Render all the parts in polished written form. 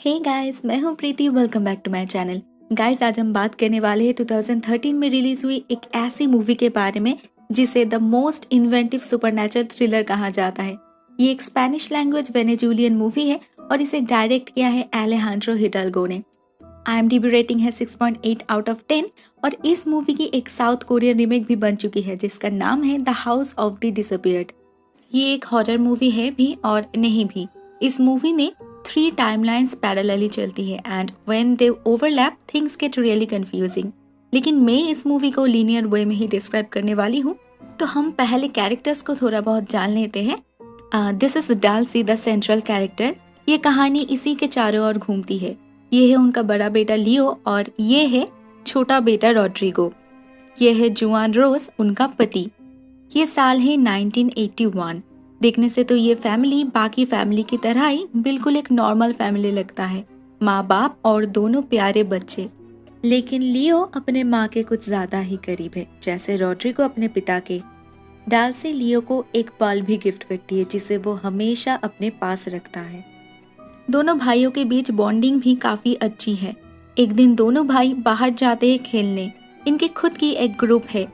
हे guys, मैं हूं Preeti. Welcome back to my channel. Guys, आज हम बात करने वाले हैं 2013 में रिलीज हुई एक ऐसी मूवी के बारे में जिसे the most inventive supernatural thriller कहा जाता है। ये एक स्पेनिश लैंग्वेज वेनेजुलियन मूवी है और इसे डायरेक्ट किया है एलेहांड्रो हिडाल्गो ने। IMDb रेटिंग है 6.8 आउट ऑफ 10 और इस मूवी की एक साउथ कोरियन रीमेक भी बन चुकी है जिसका नाम है the house of the disappeared. ये एक हॉरर मूवी है भी और नहीं भी। इस मूवी में 3 टाइमलाइंस पैरेलली चलती है and when they overlap things get really confusing. लेकिन मैं इस मूवी को लीनियर वे में ही डिस्क्राइब करने वाली हूँ, तो हम पहले कैरेक्टर्स को थोड़ा बहुत जान लेते हैं। This is Dulcie, the central character. ये कहानी इसी के चारों ओर घूमती है। ये है उनका बड़ा बेटा लियो और ये है छोटा बेटा रॉड्रिगो। ये है जुआन रोज, उनका पति। ये साल है 1981। देखने से तो ये फैमिली बाकी फैमिली की तरह ही बिल्कुल एक नॉर्मल फैमिली लगता है, माँ बाप और दोनों प्यारे बच्चे। लेकिन लियो अपने माँ के कुछ ज्यादा ही करीब है, जैसे रॉड्रिगो अपने पिता के। डाल्सी लियो को एक पर्ल भी गिफ्ट करती है जिसे वो हमेशा अपने पास रखता है। दोनों भाइयों के बीच बॉन्डिंग भी काफी अच्छी है। एक दिन दोनों भाई बाहर जाते हैं खेलने। इनकी खुद की एक ग्रुप है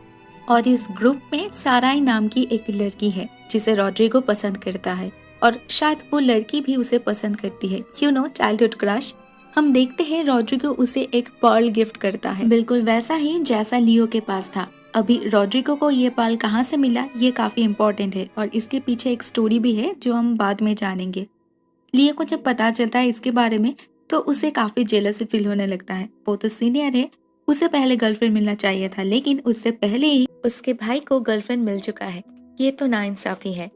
और इस ग्रुप में साराई नाम की एक लड़की है जिसे रॉड्रिगो पसंद करता है और शायद वो लड़की भी उसे पसंद करती है। Childhood crush. हम देखते हैं रॉड्रिगो उसे एक पर्ल गिफ्ट करता है, बिल्कुल वैसा ही जैसा लियो के पास था। अभी रॉड्रिगो को ये पर्ल कहाँ से मिला ये काफी इम्पोर्टेंट है और इसके पीछे एक स्टोरी भी है जो हम बाद में जानेंगे। लियो को जब पता चलता है इसके बारे में तो उसे काफी जेलस फील होने लगता है। वो तो सीनियर है, उसे पहले गर्लफ्रेंड मिलना चाहिए था, लेकिन उससे पहले ही उसके भाई को गर्लफ्रेंड मिल चुका है। ये तो नाइंसाफी है।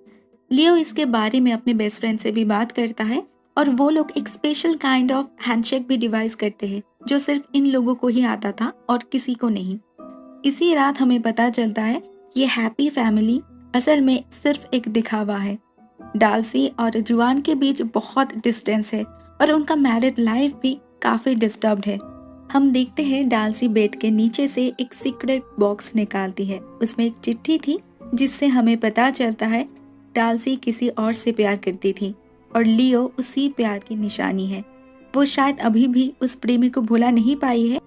लियो इसके बारे में अपने बेस्ट फ्रेंड से भी बात करता है और वो लोग एक स्पेशल काइंड ऑफ हैंडशेक भी डिवाइस करते हैं जो सिर्फ इन लोगों को ही आता था और किसी को नहीं। इसी रात हमें पता चलता है ये हैप्पी फैमिली असल में सिर्फ एक दिखावा है। डाल्सी और जुआन के बीच बहुत डिस्टेंस है और उनका मैरिड लाइफ भी काफी डिस्टर्ब्ड है। हम देखते हैं डाल्सी बेड के नीचे से एक सीक्रेट बॉक्स निकालती है। उसमें एक चिट्ठी थी जिससे हमें पता चलता है डाल्सी किसी और से प्यार करती थी और लियो उसी प्यार की निशानी है। वो शायद अभी भी उस प्रेमी को भुला नहीं पाई है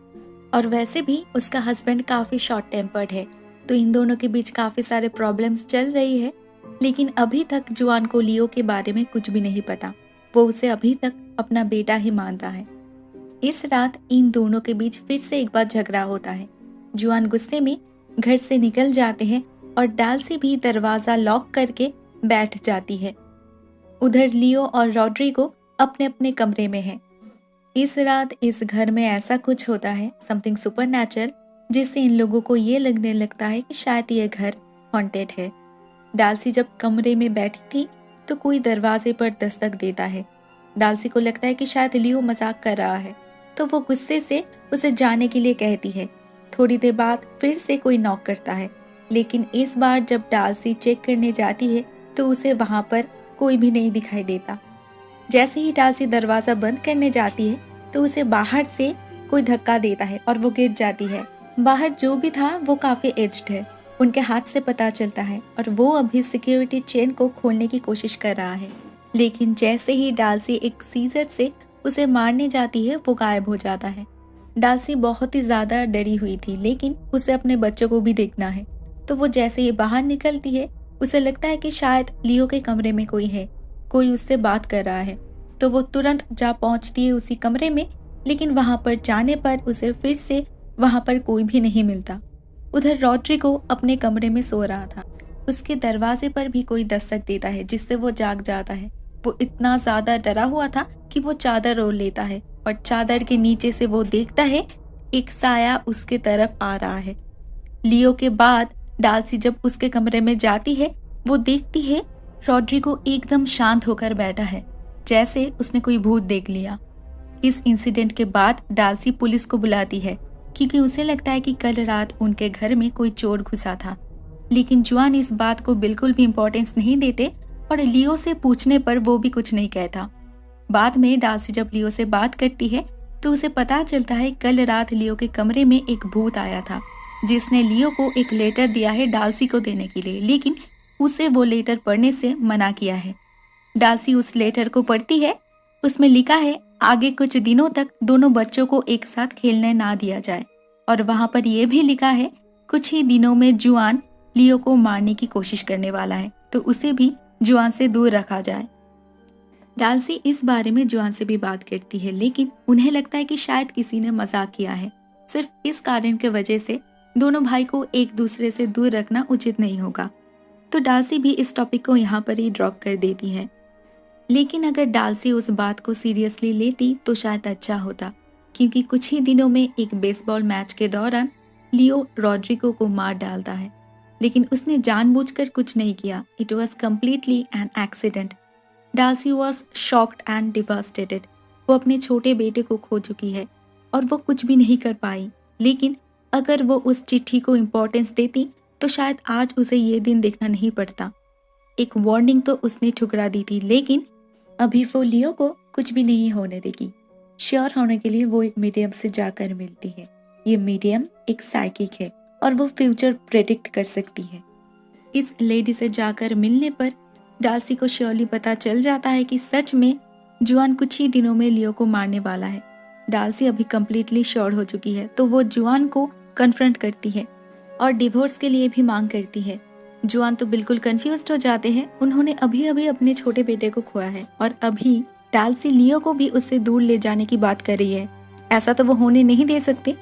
और वैसे भी उसका हस्बैंड काफी शॉर्ट टेम्पर्ड है, तो इन दोनों के बीच काफी सारे प्रॉब्लम्स चल रही है। लेकिन अभी तक जुआन को लियो के बारे में कुछ भी नहीं पता। वो उसे अभी तक अपना बेटा ही मानता है। इस रात इन दोनों के बीच फिर से एक बार झगड़ा होता है। जुआन गुस्से में घर से निकल जाते हैं और डाल्सी भी दरवाजा लॉक करके बैठ जाती है। उधर लियो और रॉड्रिगो अपने अपने कमरे में हैं। इस रात इस घर में ऐसा कुछ होता है, समथिंग सुपरनैचुरल, जिससे इन लोगों को ये लगने लगता है कि शायद ये घर हॉन्टेड है। डाल्सी जब कमरे में बैठी थी तो कोई दरवाजे पर दस्तक देता है। डाल्सी को लगता है कि शायद लियो मजाक कर रहा है, तो वो गुस्से से उसे जाने के लिए कहती है। थोड़ी देर बाद फिर से कोई नॉक करता है, लेकिन इस बार जब डाल्सी चेक करने जाती है तो उसे वहां पर कोई भी नहीं दिखाई देता। जैसे ही डाल्सी दरवाजा बंद करने जाती है तो उसे बाहर से कोई धक्का देता है और वो गिर जाती है। बाहर जो भी था वो काफी एज्ड है, उनके हाथ से पता चलता है और वो अभी सिक्योरिटी चेन को खोलने की कोशिश कर रहा है। लेकिन जैसे ही डाल्सी एक सीजर से उसे मारने जाती है वो गायब हो जाता है। डाल्सी बहुत ही ज्यादा डरी हुई थी, लेकिन उसे अपने बच्चों को भी देखना है, तो वो जैसे ही बाहर निकलती है उसे लगता है कि शायद लियो के कमरे में कोई है, कोई उससे बात कर रहा है, तो वो तुरंत जा पहुंचती है उसी कमरे में। लेकिन वहां पर जाने पर उसे फिर से वहां पर कोई भी नहीं मिलता। उधर रॉड्रिगो अपने कमरे में सो रहा था। उसके दरवाजे पर भी कोई दस्तक देता है जिससे वो जाग जाता है। वो इतना ज्यादा डरा हुआ था कि वो चादर ओढ़ लेता है और चादर के नीचे से वो देखता है एक साया उसके तरफ आ रहा है। लियो के बाद डाल्सी जब उसके कमरे में जाती है वो देखती है रॉड्रिगो एकदम शांत होकर बैठा है, जैसे उसने कोई भूत देख लिया। इस इंसिडेंट के बाद डाल्सी पुलिस को बुलाती है क्योंकि उसे लगता है कि कल रात उनके घर में कोई चोर घुसा था। लेकिन जुआन इस बात को बिल्कुल भी इम्पोर्टेंस नहीं देते और लियो से पूछने पर वो भी कुछ नहीं कहता। बाद में डाल्सी जब लियो से बात करती है तो उसे पता चलता है कल रात लियो के कमरे में एक भूत आया था जिसने लियो को एक लेटर दिया है डाल्सी को देने के लिए, लेकिन उसे वो लेटर पढ़ने से मना किया है। डाल्सी उस लेटर को पढ़ती है। उसमें लिखा है, आगे कुछ दिनों तक दोनों बच्चों को एक साथ खेलने ना दिया जाए। और वहाँ पर यह भी लिखा है कुछ ही दिनों में जुआन लियो को मारने की कोशिश करने वाला है, तो उसे भी जुआन से दूर रखा जाए। डाल्सी इस बारे में जुआन से भी बात करती है, लेकिन उन्हें लगता है कि शायद किसी ने मजाक किया है। सिर्फ इस कारण की वजह से दोनों भाई को एक दूसरे से दूर रखना उचित नहीं होगा। तो डाल्सी भी इस टॉपिक को यहाँ पर ही ड्रॉप कर देती है। लेकिन अगर डाल्सी उस बात को सीरियसली लेती तो शायद अच्छा होता, क्योंकि कुछ ही दिनों में एक बेसबॉल मैच के दौरान लियो रॉड्रिगो को मार डालता है, लेकिन उसने जानबूझकर कुछ नहीं किया। It was completely an accident. Dulcie was shocked and devastated. वो अपने छोटे बेटे को खो चुकी है और वो कुछ भी नहीं कर पाई। लेकिन अगर वो उस चिट्ठी को इम्पोर्टेंस देती तो शायद आज उसे ये दिन देखना नहीं पड़ता। एक वार्निंग तो उसने ठुकरा दी थी, लेकिन अभी वो लियो को कुछ भी नहीं होने देगी। श्योर होने के लिए वो एक मीडियम से जाकर मिलती है। ये मीडियम एक साइकिक है और वो फ्यूचर प्रेडिक्ट कर सकती है। इस लेडी से जाकर मिलने पर डाल्सी को श्योरली पता चल जाता है कि सच में जुआन कुछ ही दिनों में लियो को मारने वाला है। डाल्सी अभी कम्प्लीटली श्योर हो चुकी है, तो वो जुआन को कन्फ्रंट करती है और डिवोर्स के लिए भी मांग करती है। जुआन तो बिल्कुल कंफ्यूज्ड हो जाते हैं। उन्होंने अभी अभी अपने छोटे बेटे को खोया है और अभी डाल्सी लियो को भी उससे दूर ले जाने की बात कर रही है। ऐसा तो वो होने नहीं दे सकते।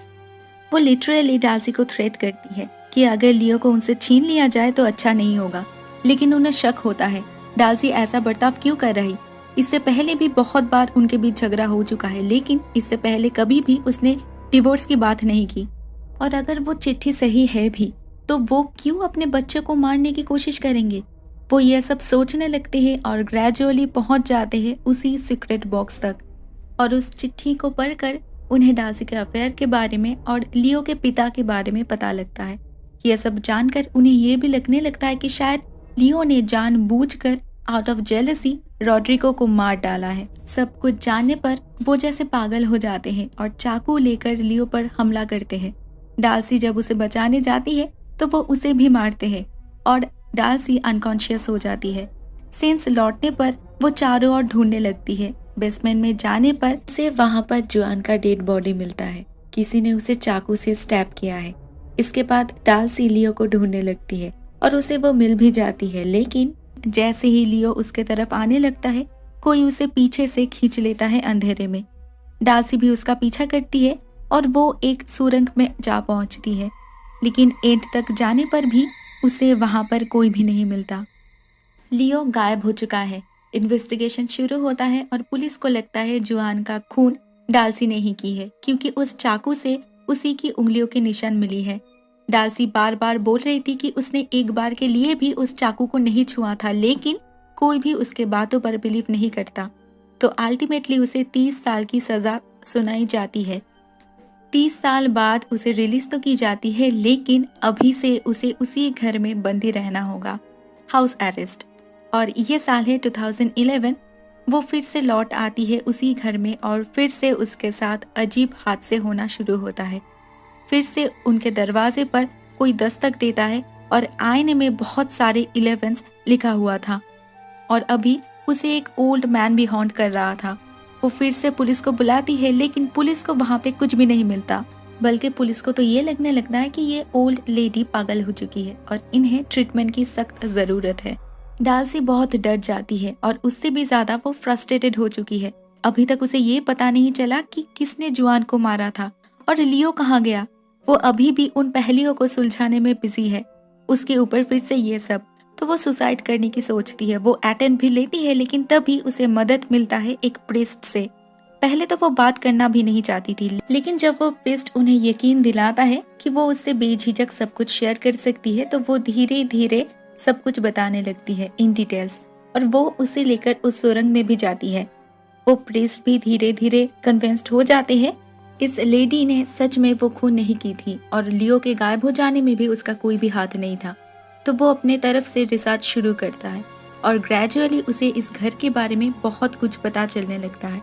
वो लिटरली डाल्सी को थ्रेट करती है कि अगर लियो को उनसे छीन लिया जाए तो अच्छा नहीं होगा। लेकिन उन्हें शक होता है डाल्सी ऐसा बर्ताव क्यों कर रही। इससे पहले भी बहुत बार उनके बीच झगड़ा हो चुका है, लेकिन इससे पहले कभी भी उसने डिवोर्स की बात नहीं की। और अगर वो चिट्ठी सही है भी तो वो क्यों अपने बच्चे को मारने की कोशिश करेंगे। वो यह सब सोचने लगते हैं और ग्रेजुअली पहुंच जाते हैं उसी सीक्रेट बॉक्स तक। और उस चिट्ठी को पढ़कर उन्हें डाल्सी के अफेयर के बारे में और लियो के पिता के बारे में पता लगता है। यह सब जानकर उन्हें यह भी लगने लगता है कि शायद लियो ने जानबूझकर आउट ऑफ जेलसी रॉड्रिगो को मार डाला है। सब कुछ जानने पर वो जैसे पागल हो जाते हैं और चाकू लेकर लियो पर हमला करते हैं। डाल्सी जब उसे बचाने जाती है तो वो उसे भी मारते हैं और डाल्सी अनकॉन्शियस हो जाती है। सेंस लौटने पर वो चारों ओर ढूंढने लगती है। बेसमेंट में जाने पर उसे वहां पर जुआन का डेड बॉडी मिलता है। किसी ने उसे चाकू से स्टैब किया है। इसके बाद डाल्सी लियो को ढूंढने लगती है और उसे वो मिल भी जाती है, लेकिन जैसे ही लियो उसके तरफ आने लगता है कोई उसे पीछे से खींच लेता है अंधेरे में। डाल्सी भी उसका पीछा करती है और वो एक सुरंग में जा पहुंचती है, लेकिन एंड तक जाने पर भी उसे वहां पर कोई भी नहीं मिलता। लियो गायब हो चुका है। इन्वेस्टिगेशन शुरू होता है और पुलिस को लगता है जुआन का खून डाल्सी ने ही की है, क्योंकि उस चाकू से उसी की उंगलियों के निशान मिली है। डाल्सी बार बार बोल रही थी कि उसने एक बार के लिए भी उस चाकू को नहीं छुआ था, लेकिन कोई भी उसके बातों पर बिलीव नहीं करता। तो अल्टीमेटली उसे 30 साल की सजा सुनाई जाती है। 30 साल बाद उसे रिलीज तो की जाती है, लेकिन अभी से उसे उसी घर में बंदी रहना होगा, हाउस अरेस्ट। और ये साल है 2011। वो फिर से लौट आती है उसी घर में और फिर से उसके साथ अजीब हादसे होना शुरू होता है। फिर से उनके दरवाजे पर कोई दस्तक देता है और आईने में बहुत सारे 11 लिखा हुआ था और अभी उसे एक ओल्ड मैन भी हॉन्ट कर रहा था। वो फिर से पुलिस को बुलाती है, लेकिन पुलिस को वहाँ पे कुछ भी नहीं मिलता, बल्कि पुलिस को तो ये लगने लगता है कि ये ओल्ड लेडी पागल हो चुकी है और इन्हें ट्रीटमेंट की सख्त ज़रूरत है। डाल्सी बहुत डर जाती है और उससे भी ज़्यादा वो फ्रस्ट्रेटेड हो चुकी है। अभी तक उसे ये पता नहीं चला कि किसने जुआन को मारा था और लियो कहाँ गया। वो अभी भी उन पहेलियों को सुलझाने में बिजी है। उसके ऊपर फिर से ये सब, तो वो सुसाइड करने की सोचती है। वो अटेम्प्ट भी लेती है, लेकिन तभी उसे मदद मिलता है एक प्रीस्ट से। पहले तो वो बात करना भी नहीं चाहती थी, लेकिन जब वो प्रीस्ट उन्हें यकीन दिलाता है कि वो उससे बेझिझक सब कुछ शेयर कर सकती है, तो वो धीरे धीरे सब कुछ बताने लगती है इन डिटेल्स और वो उसे लेकर उस सुरंग में भी जाती है। वो प्रीस्ट भी धीरे धीरे कन्विंस्ड हो जाते हैं इस लेडी ने सच में वो खून नहीं की थी और लियो के गायब हो जाने में भी उसका कोई भी हाथ नहीं था। तो वो अपने तरफ से रिसर्च शुरू करता है और ग्रेजुअली उसे इस घर के बारे में बहुत कुछ पता चलने लगता है।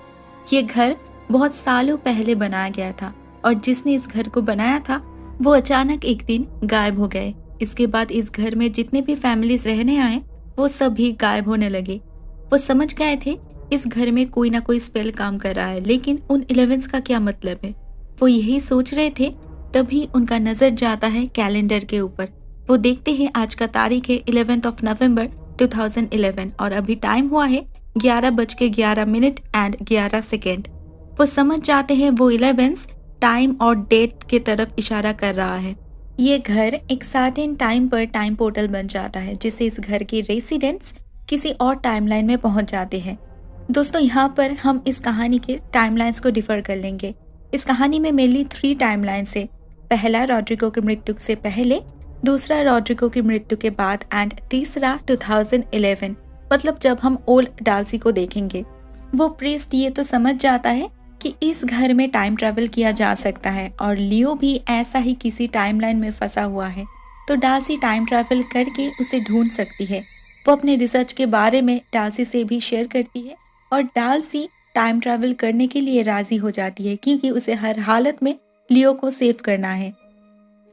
ये घर बहुत सालों पहले बनाया गया था और जिसने इस घर को बनाया था वो अचानक एक दिन गायब हो गए। इसके बाद इस घर में जितने भी फैमिलीज रहने आए वो सभी गायब होने लगे। वो समझ गए थे इस घर में कोई ना कोई स्पेल काम कर रहा है, लेकिन उन 11 का क्या मतलब है? वो यही सोच रहे थे, तभी उनका नजर जाता है कैलेंडर के ऊपर। वो देखते हैं आज का तारीख है 11 नवंबर 2011 और अभी टाइम हुआ है 11:11 एंड 11 सेकेंड। वो समझ जाते हैं वो 11 टाइम और डेट की तरफ इशारा कर रहा है। ये घर एक सर्टेन टाइम पर टाइम पोर्टल बन जाता है, जिससे इस घर के रेसिडेंट्स किसी और टाइमलाइन में पहुंच जाते हैं। दोस्तों, यहाँ पर हम इस कहानी के टाइमलाइंस को डिफर कर लेंगे। इस कहानी में मेनली 3 टाइमलाइंस है। पहला रॉड्रिगो की मृत्यु से पहले, दूसरा रॉड्रिगो की मृत्यु के बाद एंड तीसरा 2011, मतलब जब हम ओल्ड डाल्सी को देखेंगे। वो प्रीस्ट ये तो समझ जाता है कि इस घर में टाइम ट्रैवल किया जा सकता है और लियो भी ऐसा ही किसी टाइमलाइन में फंसा हुआ है, तो डाल्सी टाइम ट्रैवल करके उसे ढूंढ सकती है। वो अपने रिसर्च के बारे में डाल्सी से भी शेयर करती है और डाल्सी टाइम ट्रैवल करने के लिए राजी हो जाती है, क्योंकि उसे हर हालत में लियो को सेव करना है।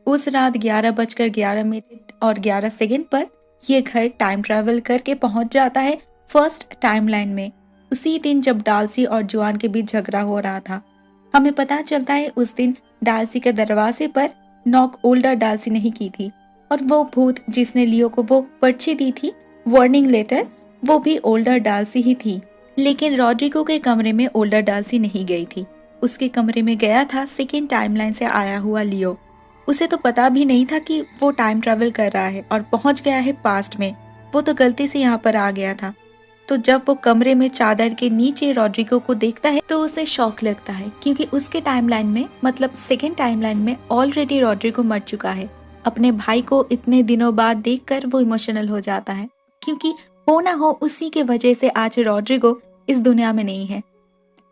उस रात 11:11 और 11 सेकेंड पर यह घर टाइम ट्रैवल करके पहुंच जाता है फर्स्ट टाइमलाइन में, उसी दिन जब डाल्सी और जुआन के बीच झगड़ा हो रहा था। हमें पता चलता है उस दिन डाल्सी के दरवाजे पर नॉक ओल्डर डाल्सी नहीं की थी, और वो भूत जिसने लियो को वो पर्ची दी थी, वार्निंग लेटर, वो भी ओल्डर डाल्सी ही थी। लेकिन रॉड्रिगो के कमरे में ओल्डर डाल्सी नहीं गई थी। उसके कमरे में गया था सेकेंड टाइमलाइन से आया हुआ लियो। उसे तो पता भी नहीं था कि वो टाइम ट्रैवल कर रहा है और पहुंच गया है पास्ट में। वो तो गलती से यहाँ पर आ गया था। तो जब वो कमरे में चादर के नीचे रॉड्रिगो को देखता है तो उसे शॉक लगता है, क्योंकि उसके टाइमलाइन में, मतलब सेकेंड टाइमलाइन में, ऑलरेडी रॉड्रिगो मर चुका है। अपने भाई को इतने दिनों बाद देखकर वो इमोशनल हो जाता है, क्योंकि हो ना हो उसी के वजह से आज रॉड्रिगो इस दुनिया में नहीं है।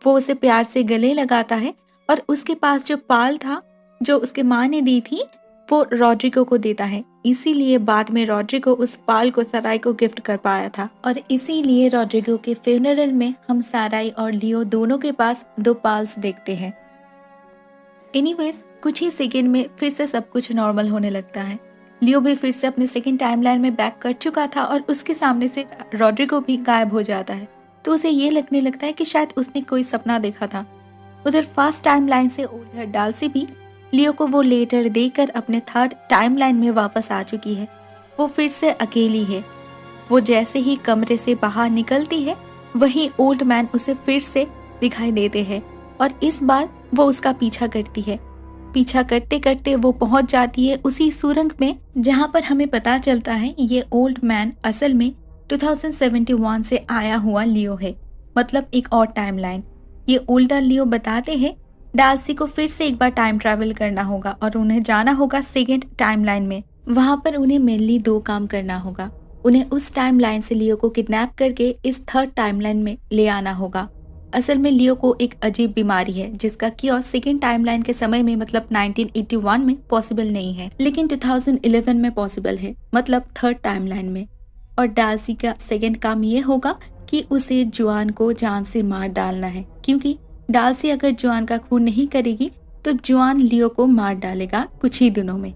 वो उसे प्यार से गले लगाता है और उसके पास जो पाल था जो उसके माँ ने दी थी, वो रॉड्रिगो को देता है। इसीलिए बाद में रॉड्रिगो उस पाल को साराई को गिफ्ट कर पाया था, और इसीलिए रॉड्रिगो के फ्यूनरल में हम साराई और लियो दोनों के पास 2 पाल्स देखते हैं। एनीवेज, कुछ ही सेकेंड में फिर से सब कुछ नॉर्मल होने लगता है। लियो भी फिर से अपने सेकेंड टाइमलाइन में बैक कर चुका था और उसके सामने से रॉड्रिगो भी गायब हो जाता है। तो उसे ये लगने लगता है कि शायद उसने कोई सपना देखा था। उधर फर्स्ट टाइमलाइन से ओल्डर डाल्सी भी लियो को वो लेटर देकर अपने थर्ड टाइमलाइन में वापस आ चुकी है। वो फिर से अकेली है। वो जैसे ही कमरे से बाहर निकलती है, वही ओल्ड मैन उसे फिर से दिखाई देते हैं और इस बार वो उसका पीछा करती है। पीछा करते करते वो पहुंच जाती है उसी सुरंग में जहां पर हमें पता चलता है ये ओल्ड मैन असल में 2071 से आया हुआ लियो है, मतलब एक और टाइमलाइन। ये ओल्डर लियो बताते हैं डाल्सी को फिर से एक बार टाइम ट्रैवल करना होगा और उन्हें जाना होगा सेकेंड टाइमलाइन में। वहां पर उन्हें मेनली 2 काम करना होगा। उन्हें उस टाइमलाइन से लियो को किडनैप करके इस थर्ड टाइमलाइन में ले आना होगा। असल में लियो को एक अजीब बीमारी है जिसका क्योर सेकेंड टाइमलाइन के समय में, मतलब 1981 में पॉसिबल नहीं है, लेकिन 2011 में पॉसिबल है, मतलब थर्ड टाइमलाइन में। और डाल्सी का सेकेंड काम ये होगा कि उसे जुआन को जान से मार डालना है, क्योंकि डाल्सी अगर जुआन का खून नहीं करेगी तो जुआन लियो को मार डालेगा कुछ ही दिनों में।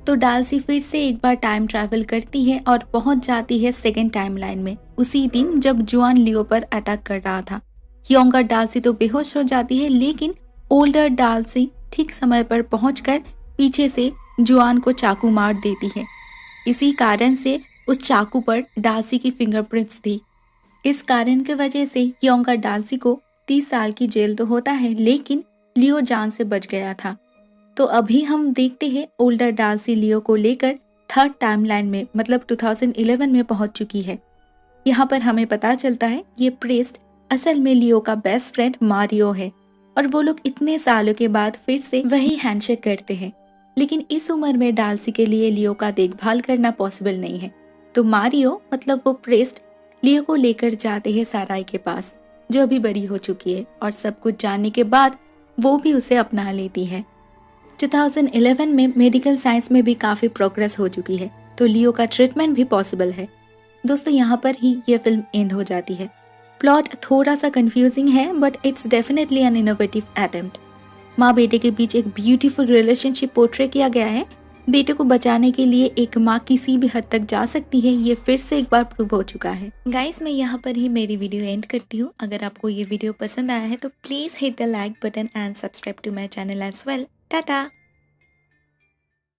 तो डाल्सी फिर से एक बार टाइम ट्रैवल करती है और पहुंच जाती है सेकेंड टाइमलाइन में, उसी दिन जब जुआन लियो पर अटैक कर रहा था। यंगर डाल्सी तो बेहोश हो जाती है, लेकिन ओल्डर डाल्सी ठीक समय पर पहुंचकर पीछे से जुआन को चाकू मार देती है। इसी कारण से उस चाकू पर डाल्सी की फिंगरप्रिंट्स थी। इस कारण की वजह से यंगर डाल्सी को 30 साल की जेल तो होता है, लेकिन लियो जान से बच गया था। तो अभी हम देखते हैं ओल्डर डाल्सी लियो को लेकर थर्ड टाइमलाइन में, मतलब 2011 में पहुंच चुकी है। यहाँ पर हमें पता चलता है ये प्रीस्ट असल में लियो का बेस्ट फ्रेंड मारियो है और वो लोग इतने सालों के बाद फिर से वही हैंडशेक करते हैं। लेकिन इस उम्र में डाल्सी के लिए लियो का देखभाल करना पॉसिबल नहीं है, तो मारियो, मतलब वो प्रीस्ट, लियो को लेकर जाते हैं साराई के पास, जो अभी बड़ी हो चुकी है, और सब कुछ जानने के बाद वो भी उसे अपना लेती है। 2011 में मेडिकल साइंस में भी काफ़ी प्रोग्रेस हो चुकी है, तो लियो का ट्रीटमेंट भी पॉसिबल है। दोस्तों, यहाँ पर ही ये फिल्म एंड हो जाती है। प्लॉट थोड़ा सा कंफ्यूजिंग है, but it's definitely an innovative attempt. माँ बेटे के बीच एक ब्यूटीफुल रिलेशनशिप पोर्ट्रे किया गया है, बेटे को बचाने के लिए एक माँ किसी भी हद तक जा सकती है, ये फिर से एक बार प्रूव हो चुका है। गाइस, मैं यहाँ पर ही मेरी वीडियो एंड करती हूँ। अगर आपको ये वीडियो पसंद आया है तो please hit the like button and subscribe to my channel as well. Tata.